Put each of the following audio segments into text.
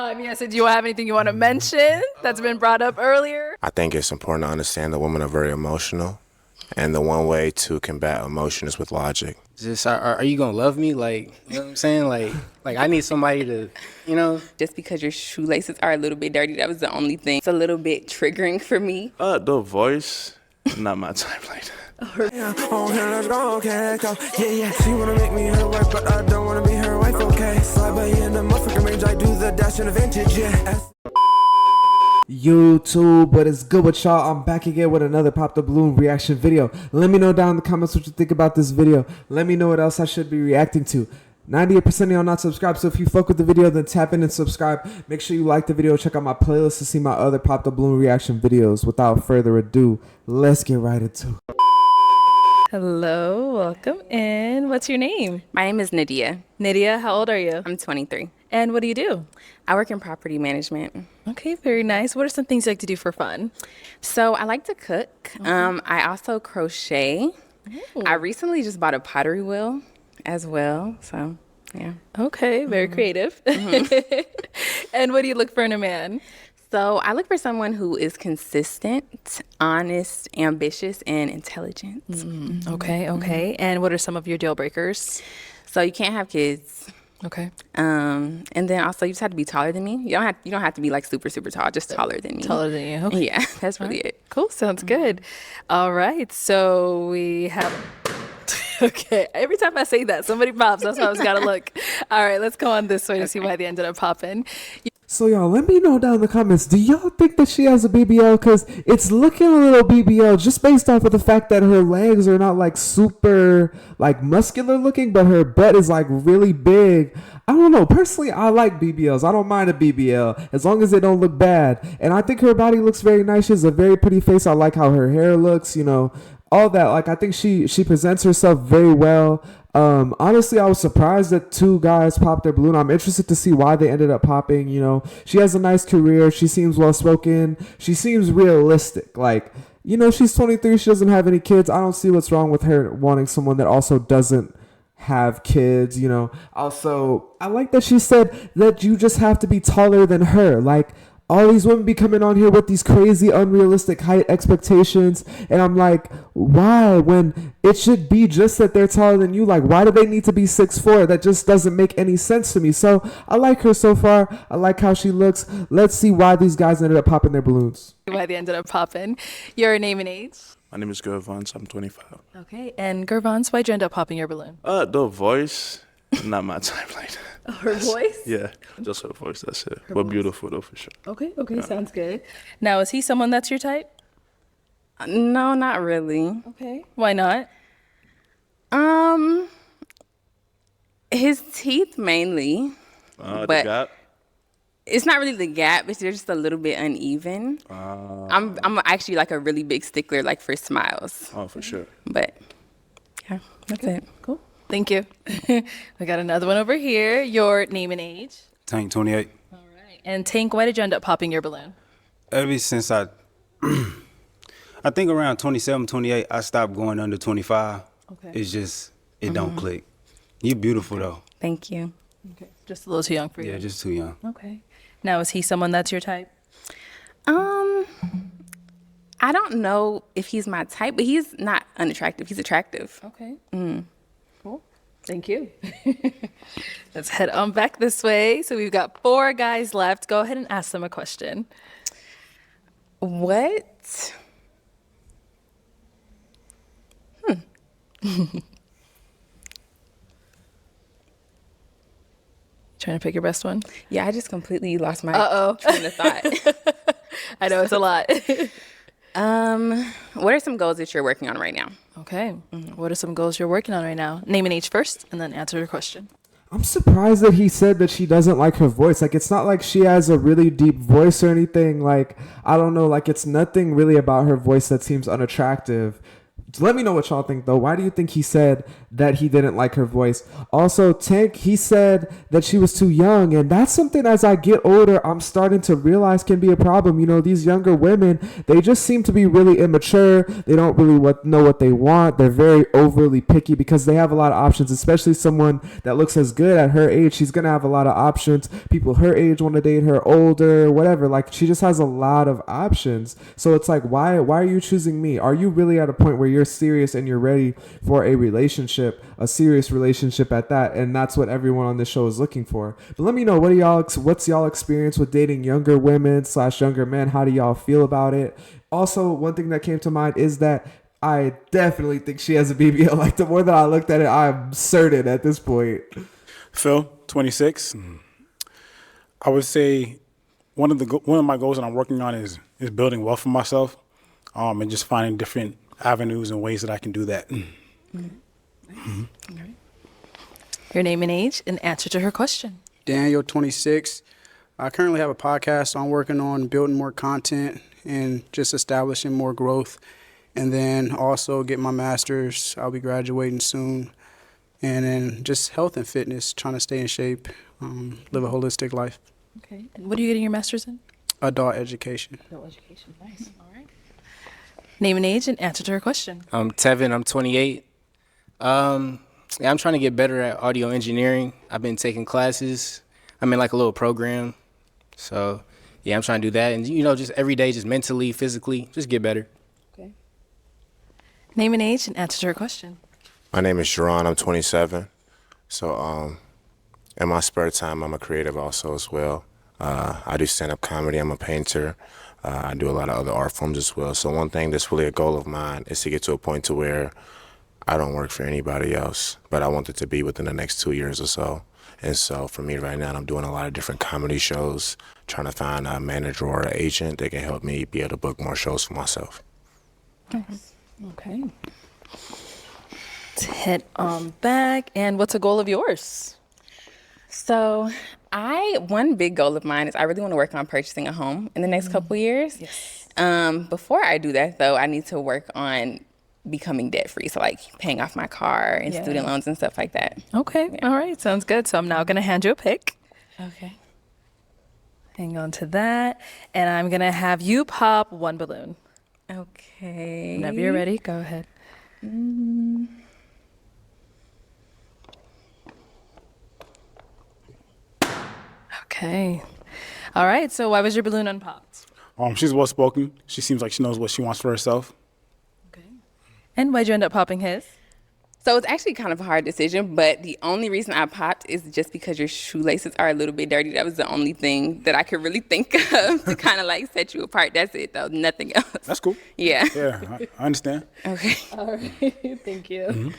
Yes, do you have anything you want to mention that's been brought up earlier? I think it's important to understand that women are very emotional, and the one way to combat emotion is with logic. Just are you gonna love me? Like, you know what I'm saying? Like I need somebody to, you know. Just because your shoelaces are a little bit dirty, that was the only thing. It's a little bit triggering for me. The voice, not my type like that. Yeah, she wanna make me her wife, but I don't wanna be her wife, okay? Slide by in the motherfucking range, I do the dash in the vintage, yeah. YouTube, what is good with y'all? I'm back again with another Pop the Balloon reaction video. Let me know down in the comments what you think about this video. Let me know what else I should be reacting to. 98% of y'all not subscribed, so if you fuck with the video, then tap in and subscribe. Make sure you like the video. Check out my playlist to see my other Pop the Balloon reaction videos. Without further ado, let's get right into it. Hello, welcome in. What's your name? My name is Nadia. Nadia, how old are you? I'm 23. And what do you do? I work in property management. Okay, very nice. What are some things you like to do for fun? So I like to cook. I also crochet. Ooh. I recently just bought a pottery wheel as well. So, yeah. Okay, very creative. And what do you look for in a man? So I look for someone who is consistent, honest, ambitious, and intelligent. Okay. And what are some of your deal breakers? So you can't have kids. Okay. And then also you just have to be taller than me. You don't have to be like super tall, just taller than me. Taller than you. Okay. Yeah, that's really it. Cool. Sounds good. All right. So we have. Okay. Every time I say that, somebody pops. That's why I was gotta look. All right. Let's go on this way to see why they ended up popping. So y'all, let me know down in the comments, do y'all think that she has a BBL? Because it's looking a little BBL just based off of the fact that her legs are not like super like muscular looking, but her butt is like really big. I don't know. Personally, I like BBLs. I don't mind a BBL as long as they don't look bad. And I think her body looks very nice. She has a very pretty face. I like how her hair looks, you know, all that. Like, I think she presents herself very well. Honestly, I was surprised that two guys popped their balloon. I'm interested to see why they ended up popping. You know, she has a nice career. She seems well spoken. She seems realistic. Like, you know, she's 23. She doesn't have any kids. I don't see what's wrong with her wanting someone that also doesn't have kids, you know. Also, I like that she said that you just have to be taller than her. Like, all these women be coming on here with these crazy unrealistic height expectations, and I'm like, why, when it should be just that they're taller than you? Like, why do they need to be 6'4"? That just doesn't make any sense to me. So I like her so far. I like how she looks. Let's see why these guys ended up popping their balloons. Why they ended up popping. Your name and age? My name is Gervons. I'm 25. Okay. And Gervons, why'd you end up popping your balloon? The voice, not my type like that. Her voice? Yeah, just her voice. That's it. But beautiful though, for sure. Okay. Sounds good. Now, is he someone that's your type? No, not really. Okay. Why not? His teeth mainly. The But- gap. It's not really the gap, but they're just a little bit uneven. I'm actually like a really big stickler like for smiles. Oh, for sure. But yeah, that's it. Cool. Thank you. We got another one over here. Your name and age? Tank 28. All right. And Tank, why did you end up popping your balloon? Ever since I think around 27, 28, I stopped going under 25. Okay. It's just, it don't click. You beautiful though. Thank you. Okay. Just a little too young for you. Yeah, just too young. Okay. Now, is he someone that's your type? I don't know if he's my type, but he's not unattractive. He's attractive. Okay. Cool. Thank you. Let's head on back this way. So we've got 4 guys left. Go ahead and ask them a question. What? Trying to pick your best one? Yeah, I just completely lost my Uh-oh. train of thought. I know it's a lot. What are some goals that you're working on right now? Okay. What are some goals you're working on right now? Name and age first, and then answer your question. I'm surprised that he said that she doesn't like her voice. Like, it's not like she has a really deep voice or anything. Like, I don't know. Like, it's nothing really about her voice that seems unattractive. Let me know what y'all think, though. Why do you think he said that he didn't like her voice? Also, Tank, he said that she was too young, and that's something as I get older, I'm starting to realize can be a problem. You know, these younger women, they just seem to be really immature. They don't really know what they want. They're very overly picky because they have a lot of options, especially someone that looks as good at her age. She's going to have a lot of options. People her age want to date her, older, whatever. Like, she just has a lot of options. So it's like, why are you choosing me? Are you really at a point where you're serious and you're ready for a relationship, a serious relationship at that? And that's what everyone on this show is looking for. But let me know, what's y'all experience with dating younger women / younger men? How do y'all feel about it? Also, one thing that came to mind is that I definitely think she has a BBL. Like, the more that I looked at it, I'm certain at this point. Phil, 26. I would say one of my goals that I'm working on is building wealth for myself, and just finding different avenues and ways that I can do that. Right. Your name and age in answer to her question. Daniel, 26. I currently have a podcast, so I'm working on building more content and just establishing more growth. And then also get my master's. I'll be graduating soon. And then just health and fitness, trying to stay in shape, live a holistic life. Okay. And what are you getting your master's in? Adult education. Adult education. Nice. All right. Name and age and answer to her question. I'm Tevin. I'm 28. I'm trying to get better at audio engineering. I've been taking classes. I'm in like a little program. So, yeah, I'm trying to do that. And, you know, just every day, just mentally, physically, just get better. Okay. Name and age and answer to her question. My name is Jerron. I'm 27. So in my spare time, I'm a creative also as well. I do stand-up comedy. I'm a painter. I do a lot of other art forms as well. So one thing that's really a goal of mine is to get to a point to where I don't work for anybody else, but I want it to be within the next 2 years or so. And so for me right now, I'm doing a lot of different comedy shows, trying to find a manager or an agent that can help me be able to book more shows for myself. Nice. Okay. Let's hit back. And what's a goal of yours? So one big goal of mine is I really want to work on purchasing a home in the next couple years. Yes. Before I do that, though, I need to work on becoming debt free. So like paying off my car and student loans and stuff like that. Okay. Yeah. All right. Sounds good. So I'm now going to hand you a pick. Okay. Hang on to that. And I'm going to have you pop one balloon. Okay. Whenever you're ready, go ahead. Okay. All right. So why was your balloon unpopped? She's well spoken. She seems like she knows what she wants for herself. Okay. And why'd you end up popping his? So it's actually kind of a hard decision, but the only reason I popped is just because your shoelaces are a little bit dirty. That was the only thing that I could really think of to kind of like set you apart. That's it, though. Nothing else. That's cool. Yeah. Yeah, I understand. Okay. All right. Thank you.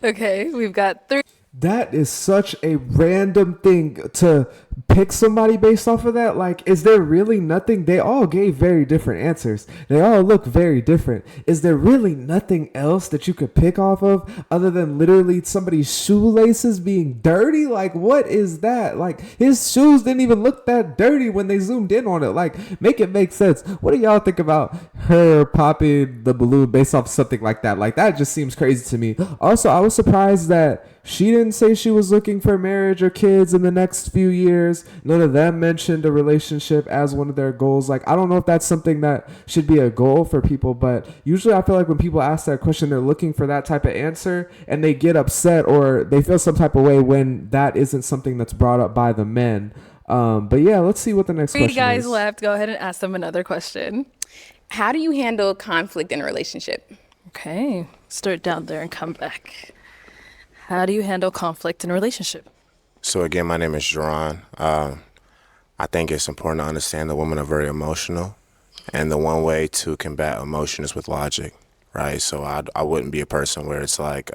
Okay. We've got 3. That is such a random thing to pick somebody based off of that. Like, is there really nothing? They all gave very different answers. They all look very different. Is there really nothing else that you could pick off of other than literally somebody's shoelaces being dirty? Like, what is that? Like, his shoes didn't even look that dirty when they zoomed in on it. Like, make it make sense. What do y'all think about her popping the balloon based off something like that? Like, that just seems crazy to me. Also, I was surprised that she didn't say she was looking for marriage or kids in the next few years. None of them mentioned a relationship as one of their goals. Like, I don't know if that's something that should be a goal for people, but usually I feel like when people ask that question, they're looking for that type of answer and they get upset or they feel some type of way when that isn't something that's brought up by the men. But yeah, let's see what the next question is. 3 guys left. Go ahead and ask them another question. How do you handle conflict in a relationship? Okay. Start down there and come back. How do you handle conflict in a relationship? So again, my name is Jerron. I think it's important to understand that women are very emotional, and the one way to combat emotion is with logic, right? So I wouldn't be a person where it's like,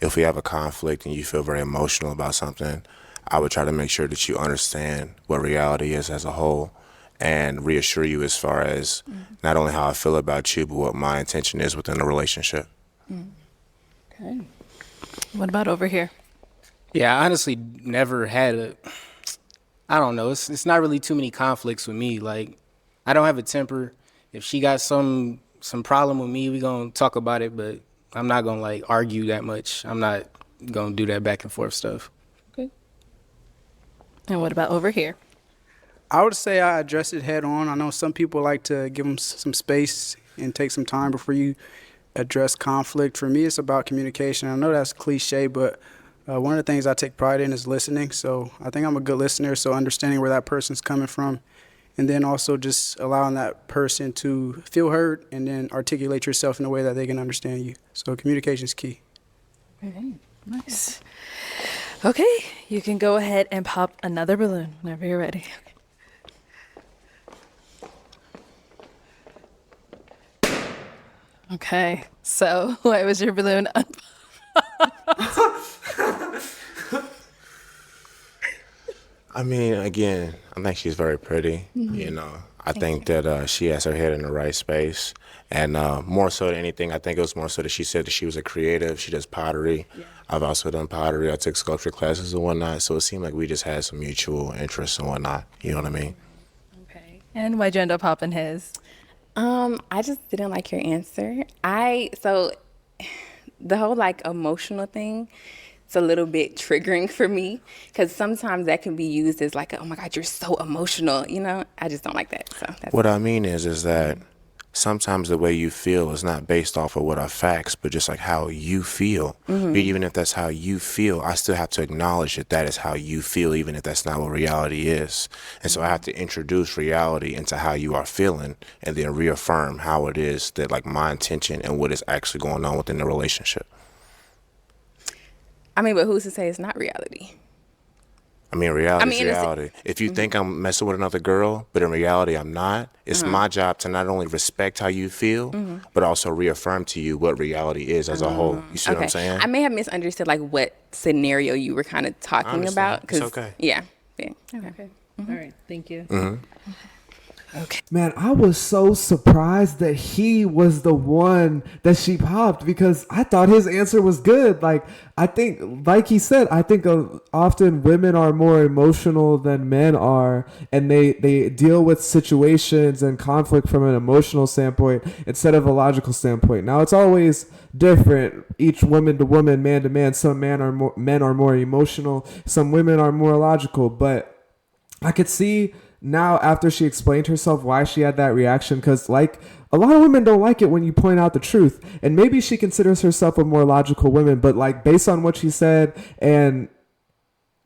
if we have a conflict and you feel very emotional about something, I would try to make sure that you understand what reality is as a whole and reassure you as far as not only how I feel about you, but what my intention is within the relationship. Okay. What about over here? Yeah, I honestly never had I don't know. It's not really too many conflicts with me. Like, I don't have a temper. If she got some some problem with me, we gonna talk about it, but I'm not gonna like argue that much. I'm not gonna do that back and forth stuff. Okay. And what about over here? I would say I address it head on. I know some people like to give them some space and take some time before you address conflict. For me, it's about communication. I know that's cliche, but one of the things I take pride in is listening. So I think I'm a good listener, so understanding where that person's coming from, and then also just allowing that person to feel heard and then articulate yourself in a way that they can understand you. So communication is key. Okay, nice. Okay, you can go ahead and pop another balloon whenever you're ready. Okay, so why was your balloon I mean, again, I think she's very pretty. You know, I think that she has her head in the right space. And more so than anything, I think it was more so that she said that she was a creative. She does pottery. Yeah. I've also done pottery. I took sculpture classes and whatnot. So it seemed like we just had some mutual interests and whatnot. You know what I mean? Okay. And why'd you end up popping his? I just didn't like your answer. So the whole like emotional thing, it's a little bit triggering for me because sometimes that can be used as like, oh my God, you're so emotional. You know, I just don't like that. So that's what I mean is that sometimes the way you feel is not based off of what are facts, but just like how you feel. But even if that's how you feel, I still have to acknowledge that that is how you feel, even if that's not what reality is. And so I have to introduce reality into how you are feeling and then reaffirm how it is that like my intention and what is actually going on within the relationship. I mean, but who's to say it's not reality? I mean, reality is reality. If you think I'm messing with another girl, but in reality I'm not, it's my job to not only respect how you feel, but also reaffirm to you what reality is as a whole. You see what I'm saying? I may have misunderstood like what scenario you were kind of talking about. It's okay. Yeah. Okay. All right. Thank you. Okay. Man, I was so surprised that he was the one that she popped because I thought his answer was good. Like, I think, like he said, I think often women are more emotional than men are, and they deal with situations and conflict from an emotional standpoint instead of a logical standpoint. Now, it's always different, each woman to woman, man to man. Some men are more emotional, some women are more logical, but I could see now after she explained herself why she had that reaction, because like a lot of women don't like it when you point out the truth, and maybe she considers herself a more logical woman, but like based on what she said, and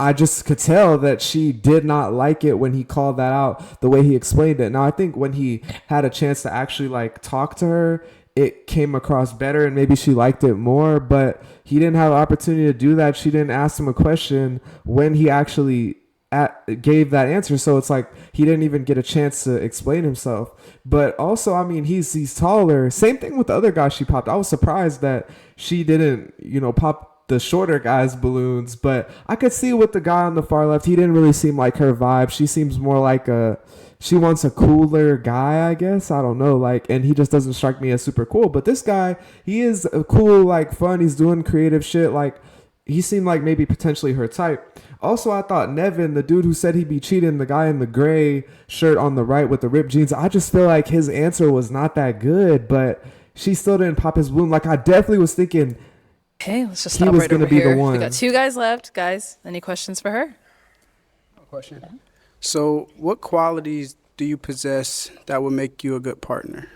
I just could tell that she did not like it when he called that out the way he explained it. Now I think when he had a chance to actually like talk to her, it came across better and maybe she liked it more, but he didn't have an opportunity to do that. She didn't ask him a question when he actually gave that answer, so it's like he didn't even get a chance to explain himself. But also, I mean, he's taller. Same thing with the other guy she popped. I was surprised that she didn't, pop the shorter guy's balloons, but I could see with the guy on the far left, he didn't really seem like her vibe. She seems more like she wants a cooler guy, I guess. I don't know, like, and he just doesn't strike me as super cool. But this guy, he is cool, like fun. He's doing creative shit. Like, he seemed like maybe potentially her type. Also, I thought Nevin, the dude who said he'd be cheating, the guy in the gray shirt on the right with the ripped jeans, I just feel like his answer was not that good, but she still didn't pop his balloon. Like, I definitely was thinking, okay, let's just stop right over be here. The one. We got 2 guys left. Guys, any questions for her? Question. So, what qualities do you possess that would make you a good partner?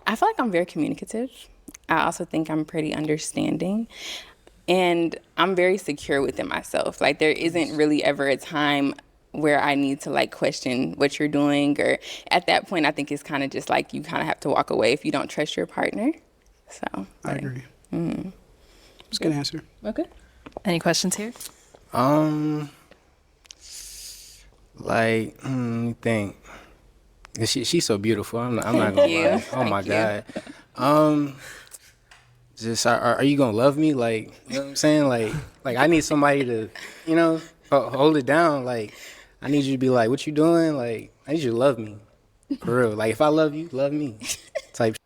I feel like I'm very communicative. I also think I'm pretty understanding. And I'm very secure within myself. Like, there isn't really ever a time where I need to like question what you're doing, or at that point, I think it's kind of just like you kind of have to walk away if you don't trust your partner. So I agree. It's a good answer. Okay. Any questions here? Like, let me think. She's so beautiful. I'm not gonna lie. Oh my God. Just are you gonna love me? Like, you know what I'm saying? Like I need somebody to, hold it down. Like, I need you to be like, what you doing? Like, I need you to love me, for real. Like, if I love you, love me, type.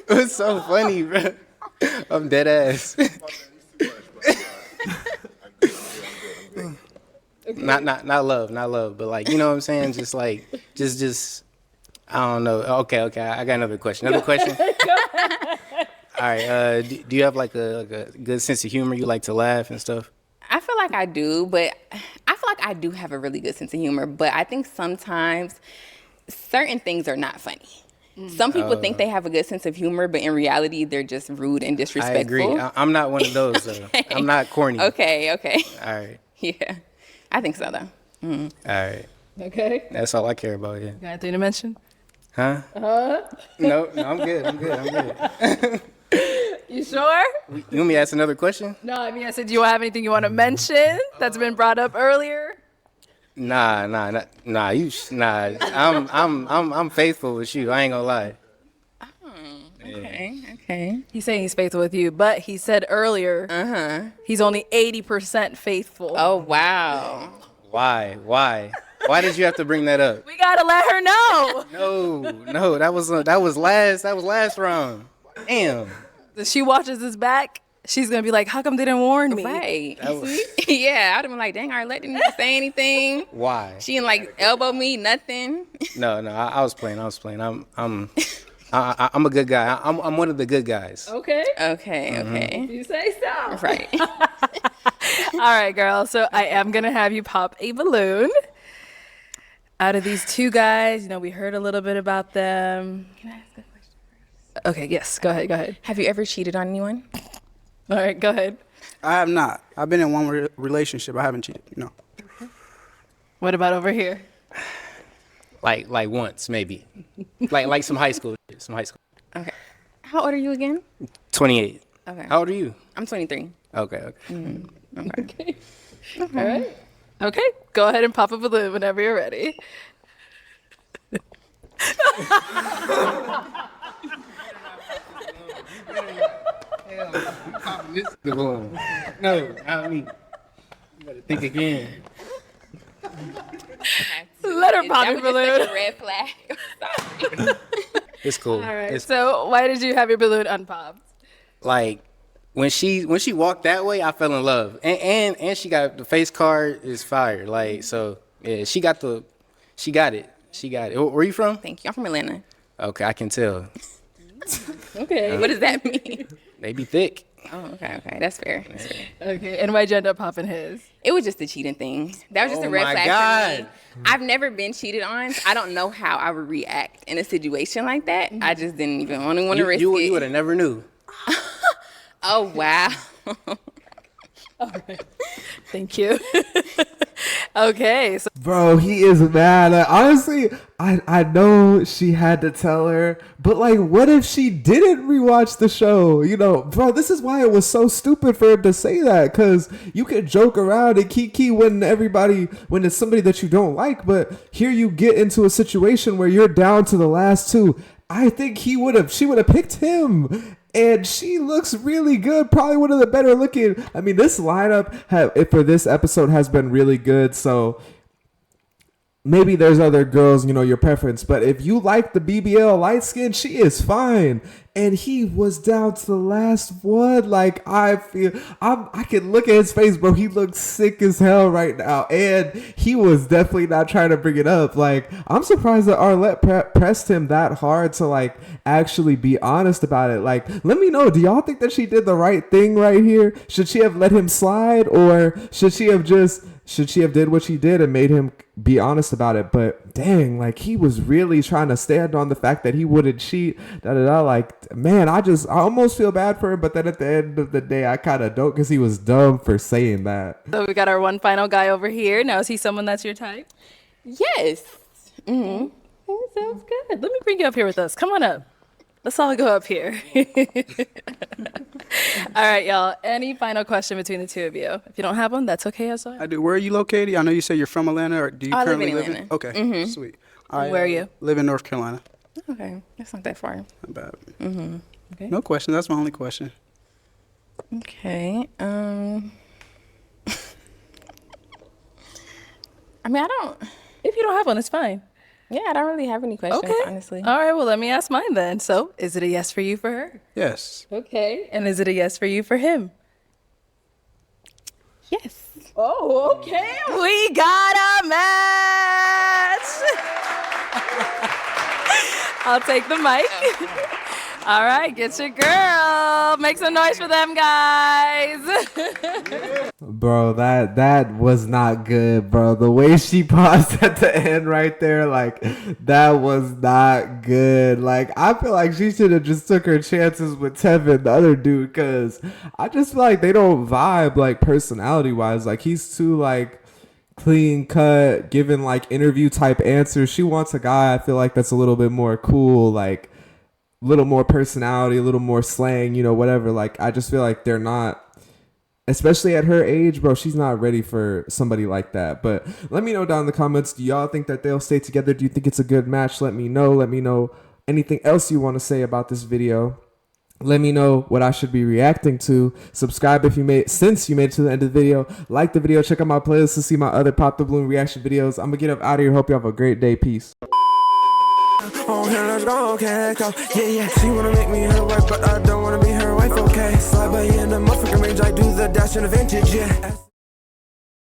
It's so funny, bro. I'm dead ass. Not love, but like, you know what I'm saying? Just like, just, I don't know. Okay, I got another question. All right, do you have like a good sense of humor? You like to laugh and stuff? I feel like I do, but I feel like I do have a really good sense of humor, but I think sometimes certain things are not funny. Some people think they have a good sense of humor, but in reality, they're just rude and disrespectful. I agree. I'm not one of those, though. Okay. I'm not corny. Okay. All right. Yeah. I think so, though. All right. Okay. That's all I care about, yeah. Got anything to mention? Huh? No, I'm good. You sure? You want me to ask another question? No, I mean, I said, do you have anything you want to mention that's been brought up earlier? Nah. I'm faithful with you. I ain't gonna lie. Okay. He's saying he's faithful with you, but he said earlier he's only 80% faithful. Oh, wow. Why? Why did you have to bring that up? We gotta let her know. No. That was last round. Damn. If she watches this back, she's gonna be like, "How come they didn't warn me?" Right. Yeah, I'd have been like, dang, Arlette didn't even say anything. Why? She didn't like elbow me, nothing. No. I was playing. I'm a good guy. I'm one of the good guys. Okay. Okay. You say so. Right. All right, girl. So I am gonna have you pop a balloon. Out of these two guys, we heard a little bit about them. Can I ask a question first? Okay. Yes. Go ahead. Have you ever cheated on anyone? All right. Go ahead. I have not. I've been in one relationship. I haven't cheated. No. What about over here? Like once maybe. like some high school. Okay. How old are you again? 28. Okay. How old are you? I'm 23. Okay. Okay. All right. Okay. Go ahead and pop a balloon whenever you're ready. No, I mean, you gotta think again. Let her pop That your was balloon. just such a red flag. Sorry. It's cool. All right. It's, So why did you have your balloon unpopped? like when she walked that way, I fell in love. And she got the face card is fire. Like, so yeah, she got it. Where you from? Thank you. I'm from Atlanta. Okay, I can tell. Okay. What does that mean? They be thick. Oh, okay. That's fair. Okay. And why'd you end up popping his? It was just the cheating thing. That was just Oh a red my flag for me. God. I've never been cheated on. So I don't know how I would react in a situation like that. I just didn't even want to risk You it. would have never knew. Oh, wow. All right. Thank you. Okay. So Bro, he is mad. Like, honestly, I know she had to tell her, but like, what if she didn't rewatch the show? Bro, this is why it was so stupid for him to say that, because you could joke around and kiki when it's somebody that you don't like, but here you get into a situation where you're down to the last two. I think she would have picked him. And she looks really good. Probably one of the better looking. I mean, this lineup for this episode has been really good. So maybe there's other girls, your preference. But if you like the BBL light skin, she is fine. And he was down to the last one. Like, I can look at his face, bro. He looks sick as hell right now. And he was definitely not trying to bring it up. Like, I'm surprised that Arlette pressed him that hard to, like, actually be honest about it. Like, let me know. Do y'all think that she did the right thing right here? Should she have let him slide? Or should she have did what she did and made him be honest about it? But dang, like, he was really trying to stand on the fact that he wouldn't cheat. Like, man, I almost feel bad for him, but then at the end of the day, I kind of don't, because he was dumb for saying that. we got our one final guy over here. Now, is he someone that's your type? Yes. Mm-hmm. Oh, sounds good. Let me bring you up here with us. Come on up. Let's all go up here. All right, y'all. Any final question between the two of you? If you don't have one, that's okay as well. I do. Where are you located? I know you say you're from Atlanta. Or do you I live currently in live in? Atlanta. Okay, sweet. Where are you? Live in North Carolina. Okay. That's not that far. Not bad. Okay. No question. That's my only question. Okay. I mean, I don't. If you don't have one, it's fine. Yeah, I don't really have any questions, Okay. honestly. All right, well, let me ask mine then. So, is it a yes for you for her? Yes. Okay. And is it a yes for you for him? Yes. Oh, okay. We got a match. I'll take the mic. All right, get your girl. Make some noise for them, guys. Bro, that was not good, bro. The way she paused at the end right there, like, that was not good. Like, I feel like she should have just took her chances with Tevin, the other dude, because I just feel like they don't vibe, like, personality-wise. Like, he's too, like, clean cut, giving, like, interview type answers. She wants a guy, I feel like, that's a little bit more cool, like, little more personality, a little more slang, you know, whatever. Like, I just feel like they're not, especially at her age, bro, she's not ready for somebody like that. But let me know down in the comments, do y'all think that they'll stay together? Do you think it's a good match? Let me know. Let me know anything else you want to say about this video. Let me know what I should be reacting to. Subscribe if you made it to the end of the video. Like the video. Check out my playlist to see my other Pop the Balloon reaction videos. I'm gonna get up out of here. Hope you have a great day. Peace. Oh, here, let's go, okay, let's go. Yeah. She wanna make me her wife, but I don't wanna be her wife, okay. Slide by in the motherfucking range, I do the dash in the vintage, yeah.